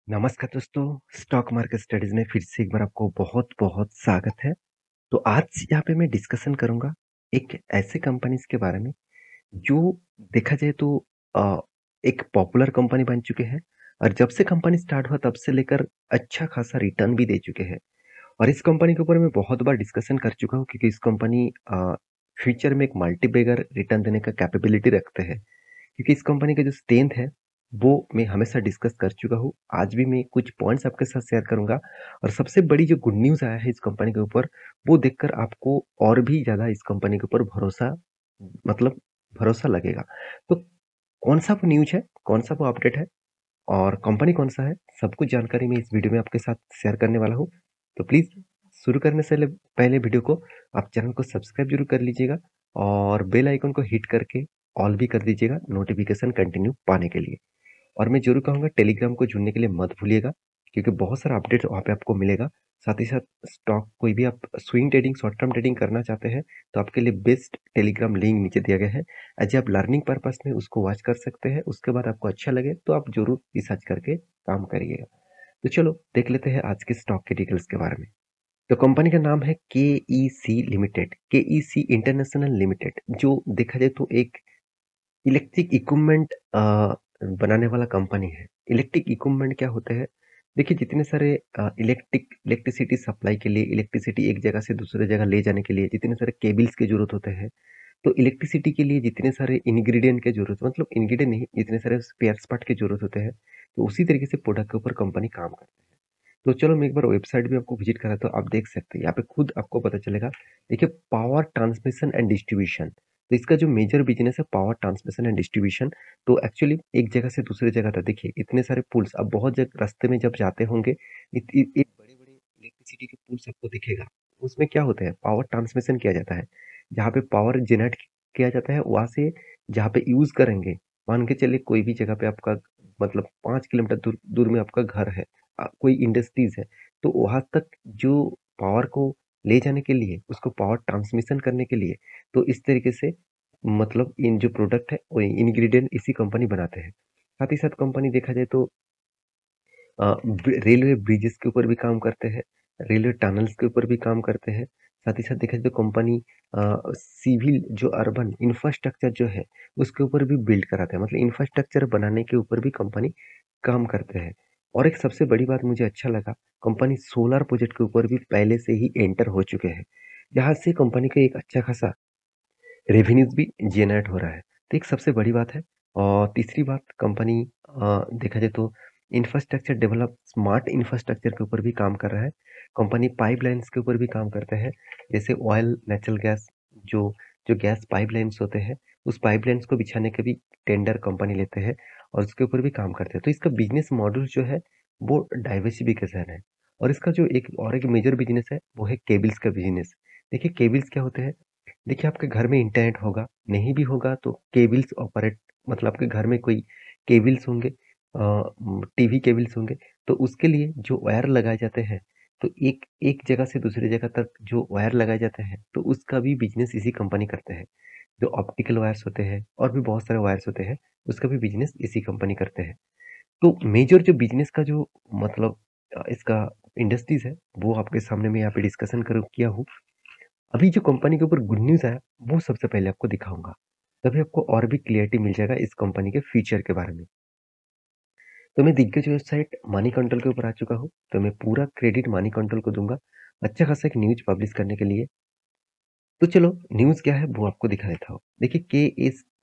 नमस्कार दोस्तों, stock market studies में फिर से एक बार आपको बहुत-बहुत स्वागत है। तो आज यहाँ पे मैं डिस्कशन करूँगा एक ऐसे कंपनीज़ के बारे में जो देखा जाए तो अ, एक पॉपुलर कंपनी बन चुके हैं और जब से कंपनी स्टार्ट हुआ तब से लेकर अच्छा खासा रिटर्न भी दे चुके हैं। और इस कंपनी के ऊपर मैं बहुत बार डिस्कशन कर चुका हूँ क्योंकि इस कंपनी फ्यूचर में एक मल्टी बैगर रिटर्न देने का कैपेबिलिटी रखते हैं। क्योंकि इस कंपनी का जो स्ट्रेंथ है, वो मैं हमेशा डिस्कस कर चुका हूँ। आज भी मैं कुछ पॉइंट्स आपके साथ शेयर करूँगा और सबसे बड़ी जो गुड न्यूज़ आया है इस कंपनी के ऊपर, वो देखकर आपको और भी ज़्यादा इस कंपनी के ऊपर भरोसा मतलब भरोसा लगेगा। तो कौन-सा वो न्यूज़ है, कौन-सा वो अपडेट है और कंपनी कौन-सा है, सब कुछ जानकारी मैं इस वीडियो में आपके साथ शेयर करने वाला हूँ। तो प्लीज़ शुरू करने से पहले वीडियो को आप चैनल को सब्सक्राइब ज़रूर कर लीजिएगा और बेल आइकन को हिट करके ऑल भी कर दीजिएगा नोटिफ़िकेशन कंटिन्यू पाने के लिए। और मैं ज़रूर कहूँगा टेलीग्राम को जुड़ने के लिए मत भूलिएगा क्योंकि बहुत सारा अपडेट वहाँ पे आपको मिलेगा। साथ ही साथ स्टॉक कोई भी आप swing trading, short term trading करना चाहते हैं, तो आपके लिए बेस्ट टेलीग्राम लिंक नीचे दिया गया है। यदि आप लर्निंग पर्पज़ में उसको वॉच कर सकते हैं, उसके बाद आपको अच्छा लगे तो आप ज़रूर रिसर्च करके काम करिएगा। तो चलो देख लेते हैं आज के स्टॉक के डिटेल्स के बारे में। तो कंपनी का नाम है KEC limited, KEC international limited, जो देखा जाए तो एक इलेक्ट्रिक इक्विपमेंट बनाने वाला कंपनी है। इलेक्ट्रिक इक्विपमेंट क्या होते हैं? देखिए जितने सारे इलेक्ट्रिसिटी सप्लाई के लिए, इलेक्ट्रिसिटी एक जगह से दूसरे जगह ले जाने के लिए जितने सारे केबल्स की ज़रूरत होते हैं, तो इलेक्ट्रिसिटी के लिए जितने सारे इंग्रीडिएंट की ज़रूरत मतलब इंग्रीडिएंट नहीं, जितने सारे स्पेयर्स पार्ट की ज़रूरत होते हैं, तो उसी तरीके से प्रोडक्ट के ऊपर कंपनी काम करती है। तो चलो मैं एक बार वेबसाइट भी आपको विजिट कराता हूँ, आप देख सकते हैं। यहाँ पे खुद आपको पता चलेगा। देखिए पावर ट्रांसमिशन एंड डिस्ट्रीब्यूशन, तो इसका जो मेजर बिज़नेस है पावर ट्रांसमिशन एंड डिस्ट्रीब्यूशन। तो एक्चुअली एक जगह से दूसरी जगह तक देखिए इतने सारे पुल्स आप बहुत जगह रास्ते में जब जाते होंगे, एक बड़े-बड़े इलेक्ट्रिसिटी के पुल्स आपको दिखेगा। उसमें क्या होता है पावर ट्रांसमिशन किया जाता है। जहाँ पे पावर जनरेट किया जाता है वहाँ से जहाँ पे यूज़ करेंगे, मान के चलिए कोई भी जगह पे आपका मतलब 5 किलोमीटर दूर दूर में आपका घर है। कोई इंडस्ट्रीज है, तो वहां तक जो पावर को ले जाने के लिए उसको पावर ट्रांसमिशन करने के लिए तो इस तरीके से मतलब इन जो प्रोडक्ट है वो इंग्रेडिएंट इसी कंपनी बनाते हैं। साथ ही साथ कंपनी देखा जाए तो रेलवे ब्रिजेस के ऊपर भी काम करते हैं, रेलवे टनल्स के ऊपर भी काम करते हैं। साथ ही साथ देखा जाए तो कंपनी सिविल जो अर्बन इंफ्रास्ट्रक्चर जो है उसके ऊपर भी बिल्ड कराते हैं, मतलब इंफ्रास्ट्रक्चर बनाने के ऊपर भी कंपनी काम करते हैं। और एक सबसे बड़ी बात मुझे अच्छा लगा, कंपनी सोलर प्रोजेक्ट के ऊपर भी पहले से ही एंटर हो चुके हैं, जहाँ से कंपनी का एक अच्छा खासा रेवेन्यूज भी जनरेट हो रहा है। तो एक सबसे बड़ी बात है। और तीसरी बात कंपनी देखा जाए तो इंफ्रास्ट्रक्चर डेवलप स्मार्ट इंफ्रास्ट्रक्चर के ऊपर भी काम कर रहा है। कंपनी पाइपलाइंस के ऊपर भी काम करते हैं, जैसे ऑयल नेचुरल गैस जो जो गैस पाइपलाइंस होते हैं उस पाइपलाइंस को बिछाने के भी टेंडर कंपनी लेते हैं और उसके ऊपर भी काम करते हैं। तो इसका बिजनेस मॉडल जो है वो डाइवर्सिफिकेशन है। और इसका जो एक मेजर बिजनेस है वो है केबल्स का बिजनेस। देखिए केबल्स क्या होते हैं? देखिए आपके घर में इंटरनेट होगा, नहीं भी होगा तो केबल्स ऑपरेट मतलब आपके घर में कोई केबल्स होंगे, टीवी केबल्स होंगे, तो उसके लिए जो वायर लगाए जाते हैं, तो एक एक जगह से दूसरी जगह तक जो वायर लगाए जाते हैं, तो उसका भी बिज़नेस इसी कंपनी करते हैं। जो ऑप्टिकल वायर्स होते हैं और भी बहुत सारे वायर्स होते हैं, उसका भी बिज़नेस इसी कंपनी करते हैं। तो मेजर जो बिज़नेस का जो मतलब इसका इंडस्ट्रीज़ है, वो आपके सामने मैं यहाँ पे डिस्कशन करूँ किया हूँ। अभी जो कंपनी के ऊपर गुड न्यूज़ आया, वो सबसे पहले आपको दिखाऊँगा। तभी आपको और भी क्लैरिटी मिल जाएगा इस कंपनी के फ्यूचर के बारे में। तो मैं दिग्गज वेबसाइट मनी कंट्रोल के ऊपर आ चुका हूँ, तो मैं पूरा क्रेडिट मनी कंट्रोल को दूँगा, अच्छा खासा एक न्यूज़ पब्लिश करने के लिए। तो चलो न्यूज़ क्या है वो आपको दिखा देता हूँ। देखिए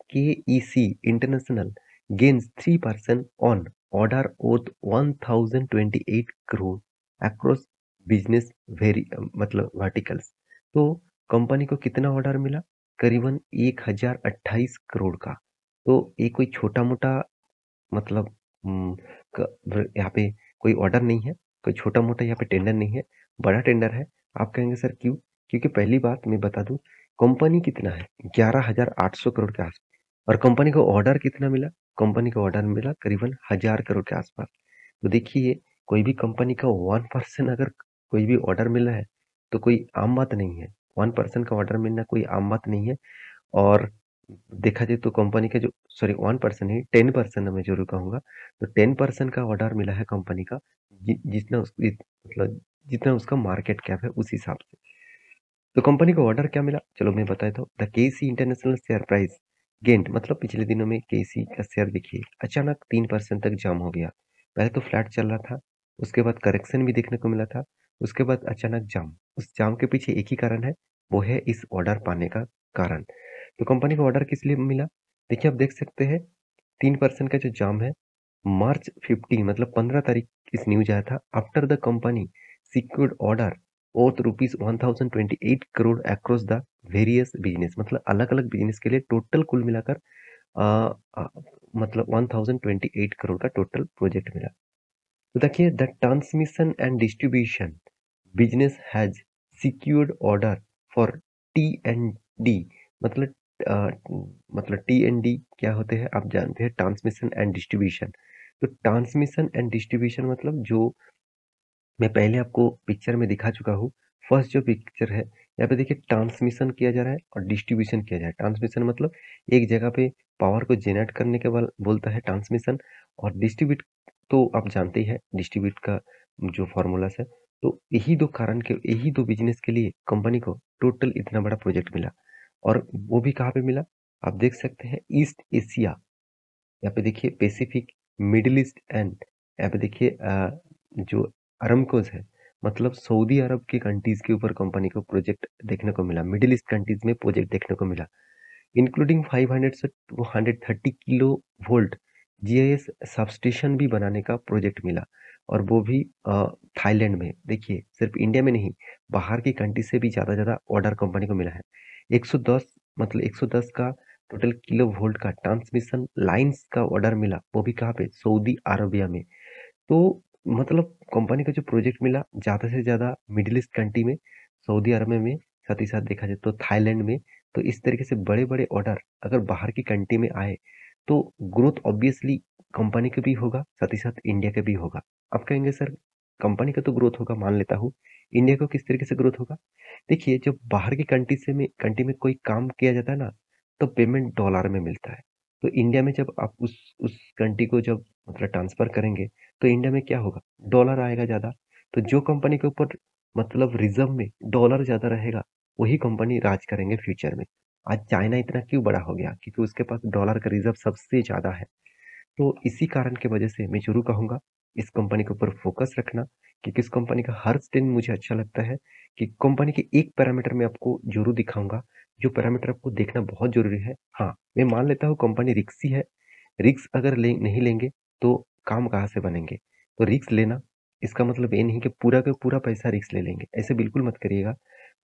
KEC international gains 3% on order worth 1028 crore across business मतलब वर्टिकल्स। तो कंपनी को कितना ऑर्डर मिला? करीबन 1028 करोड़ का। तो ये कोई छोटा-मोटा मतलब यहाँ पे कोई ऑर्डर नहीं है, कोई छोटा-मोटा यहाँ पे टेंडर नहीं है, बड़ा टेंडर है। आप कहेंगे सर क्यों? क्योंकि पहली बात मैं बता दूँ, कंपनी कितना है 11,800 करोड़ के आस और कंपनी को ऑर्डर कितना मिला? कंपनी को ऑर्डर मिला करीबन 1000 करोड़ के आसपास। तो देखिए कोई भी कंपनी का 1% अगर कोई भी ऑर्डर मिल रहा है, तो कोई आम बात नहीं है। 1% का ऑर्डर मिलना कोई आम बात नहीं है। और देखा जाए तो कंपनी का जो सॉरी 1% नहीं 10% मैं ज़रूर कहूँगा। तो 10% का ऑर्डर मिला है कंपनी का जितना मतलब जितना उसका मार्केट कैप है उस हिसाब से। तो कंपनी को ऑर्डर क्या मिला? चलो मैं बता देता हूँ। The KC international share price gained मतलब पिछले दिनों में केसी का शेयर देखिए अचानक 3% तक जाम हो गया। पहले तो फ्लैट चल रहा था, उसके बाद करेक्शन भी देखने को मिला था, उसके बाद अचानक जाम। उस जाम के पीछे एक ही कारण है, वो है इस ऑर्डर पाने का कारण। तो कंपनी को ऑर्डर किस लिए मिला? देखिए आप देख सकते हैं 3% का जो जाम है, मार्च 15 मतलब 15 तारीख इस न्यूज आया था। After the company secured order worth rupees 1028 crore across the various business मतलब अलग अलग बिजनेस के लिए टोटल कुल मिलाकर अ, अ, मतलब 1028 करोड़ का टोटल प्रोजेक्ट मिला। तो देखिए the transmission and distribution business has secured order for T and D मतलब अ, मतलब टी एंड डी क्या होते हैं आप जानते हैं ट्रांसमिशन एंड डिस्ट्रीब्यूशन। तो ट्रांसमिशन एंड डिस्ट्रीब्यूशन मतलब जो मैं पहले आपको पिक्चर में दिखा चुका हूँ। फर्स्ट जो पिक्चर है यहाँ पे देखिए ट्रांसमिशन किया जा रहा है और डिस्ट्रीब्यूशन किया जा रहा है। ट्रांसमिशन मतलब एक जगह पे पावर को जेनरेट करने के बाद बोलता है ट्रांसमिशन और डिस्ट्रीब्यूट तो आप जानते ही हैं डिस्ट्रीब्यूट का जो फॉर्मूलाज है। तो यही दो बिजनेस के लिए कंपनी को टोटल इतना बड़ा प्रोजेक्ट मिला और वो भी कहाँ पे मिला आप देख सकते हैं ईस्ट एशिया। यहाँ पे देखिए पैसिफिक मिडिल ईस्ट एंड यहाँ पे देखिए जो अरमकोस है मतलब सऊदी अरब की कंट्रीज के ऊपर कंपनी को प्रोजेक्ट देखने को मिला। मिडिल ईस्ट कंट्रीज में प्रोजेक्ट देखने को मिला इंक्लूडिंग 500 से 130 किलो वोल्ट जीआईएस सबस्टेशन भी बनाने का प्रोजेक्ट मिला और वो भी थाईलैंड में। देखिए सिर्फ इंडिया में नहीं बाहर की कंट्री से भी ज्यादा ऑर्डर कंपनी को मिला है। 110 मतलब 110 का टोटल किलो वोल्ट का ट्रांसमिशन लाइंस का ऑर्डर मिला वो भी कहाँ पे सऊदी अरबिया में। तो मतलब कंपनी का जो प्रोजेक्ट मिला ज्यादा से ज्यादा मिडिल ईस्ट कंट्री में सऊदी अरब में साथ ही साथ देखा जाए तो थाईलैंड में। तो इस तरीके से बड़े बड़े ऑर्डर अगर बाहर की कंट्री में आए तो ग्रोथ ऑब्वियसली कंपनी का भी होगा साथ ही साथ इंडिया का भी होगा। आप कहेंगे सर कंपनी का तो ग्रोथ होगा मान लेता हूँ इंडिया को किस तरीके से ग्रोथ होगा? देखिए जब बाहर की कंट्री में कोई काम किया जाता है ना तो पेमेंट डॉलर में मिलता है। तो इंडिया में जब आप उस कंट्री को जब मतलब ट्रांसफर करेंगे तो इंडिया में क्या होगा डॉलर आएगा ज्यादा। तो जो कंपनी के ऊपर मतलब रिजर्व में डॉलर ज्यादा रहेगा वही कंपनी राज करेंगे फ्यूचर में। आज चाइना इतना क्यों बड़ा हो गया क्योंकि उसके पास डॉलर का रिजर्व सबसे ज्यादा है। तो इसी कारण की वजह से मैं जरूर कहूंगा इस कंपनी के ऊपर फोकस रखना क्योंकि इस कंपनी का हर स्टेन मुझे अच्छा लगता है कि कंपनी के एक पैरामीटर में आपको जरूर दिखाऊंगा जो पैरामीटर आपको देखना बहुत जरूरी है। हाँ मैं मान लेता हूँ कंपनी रिक्सी है। रिक्स अगर नहीं लेंगे तो काम कहाँ से बनेंगे? तो रिक्स लेना इसका मतलब ये नहीं कि पूरा का पूरा पैसा रिक्स ले लेंगे ऐसे बिल्कुल मत करिएगा।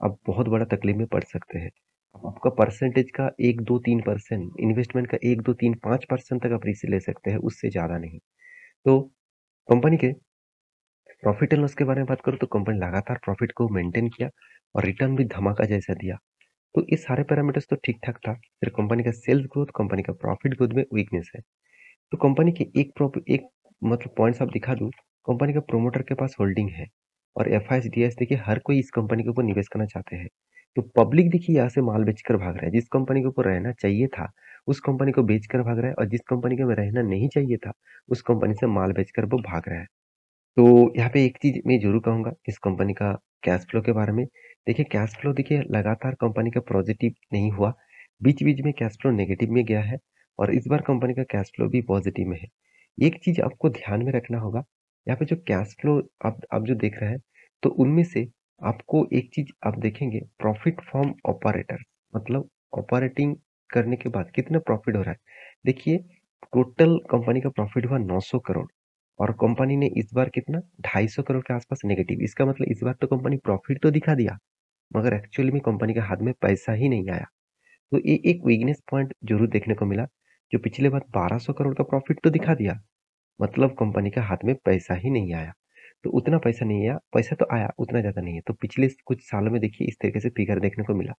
आप बहुत बड़ा तकलीफ में पड़ सकते हैं। आपका परसेंटेज का 1 2 3% इन्वेस्टमेंट का 1 2 3 5% तक आप रिस्क ले सकते हैं उससे ज्यादा नहीं। तो कंपनी के प्रॉफिट एंड लॉस के बारे में बात करूँ तो कंपनी लगातार प्रॉफिट को मेंटेन किया और रिटर्न भी धमाका जैसा दिया। तो ये सारे पैरामीटर्स तो ठीक ठाक था फिर कंपनी का सेल्स ग्रोथ कंपनी का प्रॉफिट ग्रोथ में वीकनेस है। तो कंपनी के एक मतलब पॉइंट्स आप दिखा दूं कंपनी का प्रोमोटर के पास होल्डिंग है और एफआईएस देखिए हर कोई इस कंपनी के ऊपर निवेश करना चाहते हैं। तो पब्लिक देखिए यहाँ से माल बेचकर भाग रहा है जिस कंपनी के ऊपर रहना चाहिए था उस कंपनी को बेचकर भाग रहा है और जिस कंपनी के में रहना नहीं चाहिए था उस कंपनी से माल बेचकर वो भाग रहा है। तो यहाँ पे एक चीज मैं जरूर कहूंगा इस कंपनी का कैश फ्लो के बारे में। देखिए कैश फ्लो देखिए लगातार कंपनी का पॉजिटिव नहीं हुआ बीच बीच में कैश फ्लो नेगेटिव में गया है और इस बार कंपनी का कैश फ्लो भी पॉजिटिव में है। एक चीज आपको ध्यान में रखना होगा यहाँ पे जो कैश फ्लो आप जो देख रहे हैं तो उनमें से आपको एक चीज आप देखेंगे प्रॉफिट फ्रॉम ऑपरेटर मतलब ऑपरेटिंग करने के बाद कितना प्रॉफिट हो रहा है। देखिए टोटल कंपनी का प्रॉफिट हुआ 900 करोड़ और कंपनी ने इस बार कितना 250 करोड़ के आसपास नेगेटिव। इसका मतलब इस बार तो कंपनी प्रॉफिट तो दिखा दिया मगर एक्चुअली में कंपनी के हाथ में पैसा ही नहीं आया। तो ये एक वीकनेस पॉइंट जरूर देखने को मिला। जो पिछले बार 1200 करोड़ का प्रॉफिट तो दिखा दिया मतलब कंपनी के हाथ में पैसा ही नहीं आया। तो उतना पैसा नहीं आया पैसा तो आया उतना ज्यादा नहीं है। तो पिछले कुछ सालों में देखिए इस तरीके से फिगर देखने को मिला।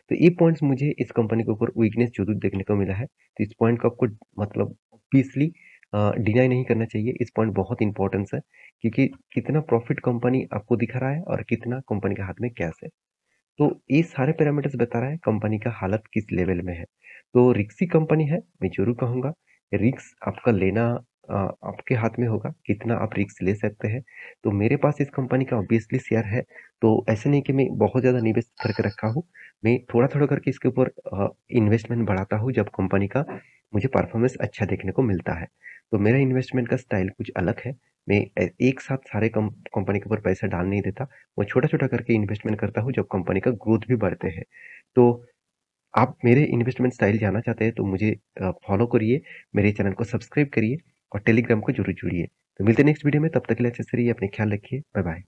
तो ये पॉइंट्स मुझे इस कंपनी के ऊपर वीकनेस जरूर देखने को मिला है। तो इस पॉइंट को आपको मतलब ऑब्वियसली डिनाई नहीं करना चाहिए। इस पॉइंट बहुत इंपॉर्टेंस है क्योंकि कितना प्रॉफिट कंपनी आपको दिखा रहा है और कितना कंपनी के हाथ में कैश है। तो ये सारे पैरामीटर्स बता रहा है कंपनी का हालत किस लेवल में है। तो रिस्की कंपनी है, मैं ज़रूर कहूँगा। रिस्क आपका लेना आपके हाथ में होगा, कितना आप रिस्क ले सकते हैं। तो मेरे पास इस कंपनी का ऑब्वियसली शेयर है, तो ऐसा नहीं कि मैं बहुत ज़्यादा निवेश करके रखा हूँ। मैं थोड़ा-थोड़ा करके इसके ऊपर इन्वेस्टमेंट बढ़ाता हूँ जब कंपनी का मुझे परफॉर्मेंस अच्छा देखने को मिलता है। तो मेरा इन्वेस्टमेंट का स्टाइल कुछ अलग है। मैं एक साथ सारे कंपनी के ऊपर पैसा डाल नहीं देता। मैं छोटा-छोटा करके इन्वेस्टमेंट करता हूँ जब कंपनी का ग्रोथ भी बढ़ते हैं। तो आप मेरे इन्वेस्टमेंट स्टाइल जानना चाहते हैं तो मुझे फॉलो करिए, मेरे चैनल को सब्सक्राइब करिए और टेलीग्राम को ज़रूर जुड़िए। तो मिलते हैं नेक्स्ट वीडियो में, तब तक के लिए अच्छे से रहिए, अपना ख्याल रखिए। Bye bye.